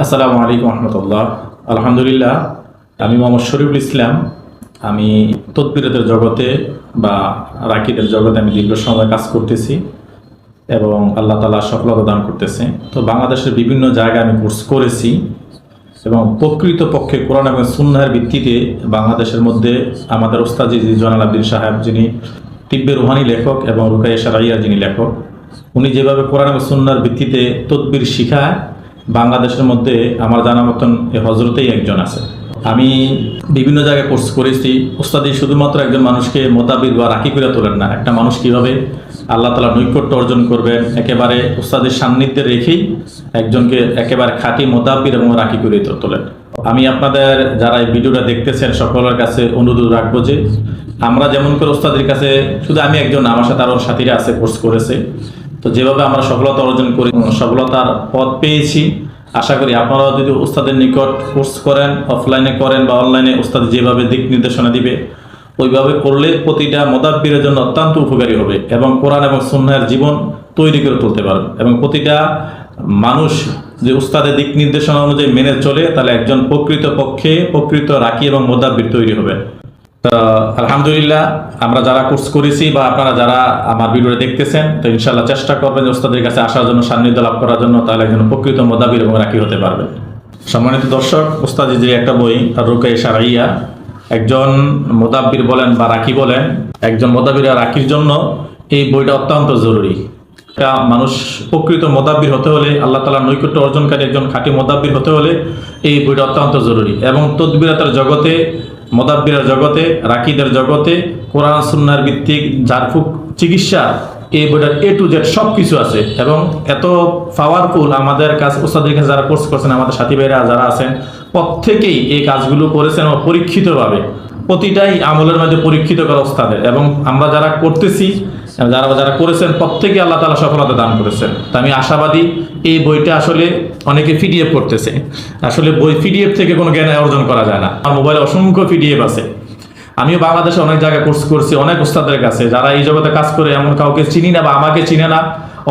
আসসালামু আলাইকুম রহমতুল্লাহ। আলহামদুলিল্লাহ, আমি মোহাম্মদ শরীফুল ইসলাম। আমি তদবিরের জগতে বা রাকিদের জগতে আমি দীর্ঘ সময় কাজ করতেছি এবং আল্লাহ তাআলা সফলতা দান করতেছে। তো বাংলাদেশের বিভিন্ন জায়গায় আমি কোর্স করেছি এবং প্রকৃতপক্ষে কোরআন এবং সুন্নাহের ভিত্তিতে বাংলাদেশের মধ্যে আমাদের ওস্তাদ জয়নাল আবদিন সাহেব, যিনি তিব্বে রুহানি লেখক, এবং রুকাইয়া শারঈয়া যিনি লেখক, উনি যেভাবে কোরআন এবং সুন্নাহর ভিত্তিতে তদবির শিখায়, বাংলাদেশের মধ্যে আমার জানা মতন এ হজরতেই একজন আছে। আমি বিভিন্ন জায়গায় কোর্স করেছি। ওস্তাদি শুধুমাত্র একজন মানুষকে মোতাবির বা রাখি করে তোলেন না, একটা মানুষ কীভাবে আল্লাহ তাআলা নৈকট্য অর্জন করবেন একেবারে ওস্তাদের সান্নিধ্যে রেখেই একজনকে একেবারে খাঁটি মোতাবির এবং রাখি করে তোলেন। আমি আপনাদের যারা এই ভিডিওটা দেখতেছেন সকলের কাছে অনুরোধ রাখবো যে আমরা যেমন করে ওস্তাদের কাছে, শুধু আমি একজন, আমার সাথে আরও সাথীরা আছে কোর্স করেছে, তো যেভাবে আমরা সফলতা অর্জন করি, সফলতার পথ পেয়েছি, আশা করি আপনারাও যদি ওস্তাদের নিকট কোর্স করেন, অফলাইনে করেন বা অনলাইনে, ওস্তাদ যেভাবে দিক নির্দেশনা দিবে ওইভাবে করলে প্রতিটা মোদাব্বিরের জন্য অত্যন্ত উপকারী হবে এবং কোরআন এবং সুন্নাহের জীবন তৈরি করে তুলতে পারবে। এবং প্রতিটা মানুষ যে উস্তাদের দিক নির্দেশনা অনুযায়ী মেনে চলে, তাহলে একজন প্রকৃত রাকি এবং মোদাব্বির তৈরি হবে। তো আলহামদুলিল্লাহ, আমরা যারা কোর্স করেছি বা আপনারা যারা আমার ভিডিওটা দেখতেছেন, তো ইনশাআল্লাহ চেষ্টা করবেন ওস্তাদের কাছে আসার জন্য, সান্নিধ্য লাভ করার জন্য, তাহলে একজন প্রকৃত মোদাব্বির এবং রাকি হতে পারবেন। সম্মানিত দর্শক, ওস্তাদের যে একটা বই রুকাইয়া শারঈয়া, একজন মোদাব্বির বলেন বা রাকি বলেন, একজন মোদাব্বির আর রাকির জন্য এই বইটা অত্যন্ত জরুরি। একটা মানুষ প্রকৃত মোদাব্বির হতে হলে, আল্লাহ তাআলার নৈকট্য অর্জনকারী একজন খাঁটি মোদাব্বির হতে হলে এই বইটা অত্যন্ত জরুরি। এবং তদবিরাতের জগতে, মোদাব্বিরের জগতে, রাকিদের জগতে কোরআন সুন্নাহর ভিত্তিক ঝাড়ফুঁক চিকিৎসা, এই বইটার A to Z সব কিছু আছে এবং এত পাওয়ারফুল। আমাদের কাছে ওস্তাদের কাছে যারা কোর্স করছেন, আমাদের সাথী ভাইরা যারা আছেন, প্রত্যেকেই এই কাজগুলো করেছেন এবং পরীক্ষিতভাবে, প্রতিটাই আমলের মধ্যে পরীক্ষিত করা ওস্তাদের। এবং আমরা যারা করতেছি, যারা করেছেন, প্রত্যেকে আল্লাহ তাআলা সফলতা দান করেছেন। তা আমি আশাবাদী এই বইটা আসলে অনেকে PDF করতেছে, আসলে বই PDF থেকে কোনো জ্ঞান অর্জন করা যায় না। আমার মোবাইলে অসংখ্য PDF আছে। আমিও বাংলাদেশে অনেক জায়গায় কোর্স করছি, অনেক ওস্তাদের কাছে, যারা এই জগতে কাজ করে, এমন কাউকে চিনি না বা আমাকে চিনে না।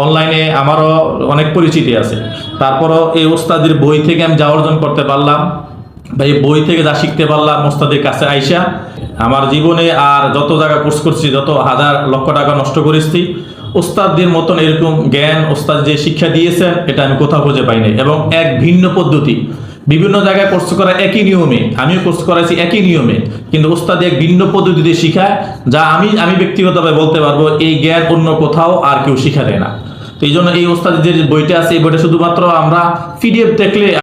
অনলাইনে আমারও অনেক পরিচিতি আছে। তারপরও এই ওস্তাদের বই থেকে আমি যা অর্জন করতে পারলাম বা এই বই থেকে যা শিখতে পারলাম ওস্তাদের কাছে আইসা, আমার জীবনে আর যত জায়গা কোর্স করছি, যত হাজার লক্ষ টাকা নষ্ট করেছি, ওস্তাদদের মতন এরকম জ্ঞান ওস্তাদ যে শিক্ষা দিয়েছেন, এটা আমি কোথাও খুঁজে পাই নাই। এবং এক ভিন্ন পদ্ধতি, বিভিন্ন জায়গায় কোর্স করা একই নিয়মে, আমিও কোর্স করাইছি একই নিয়মে, কিন্তু ওস্তাদ এক ভিন্ন পদ্ধতিতে শিখায়, যা আমি ব্যক্তিগতভাবে বলতে পারবো এই জ্ঞান অন্য কোথাও আর কেউ শিখা দেয় না। তো এই জন্য এই ওস্তাদের যে বইটা আছে, এই বইটা শুধুমাত্র আমরা PDF দেখলে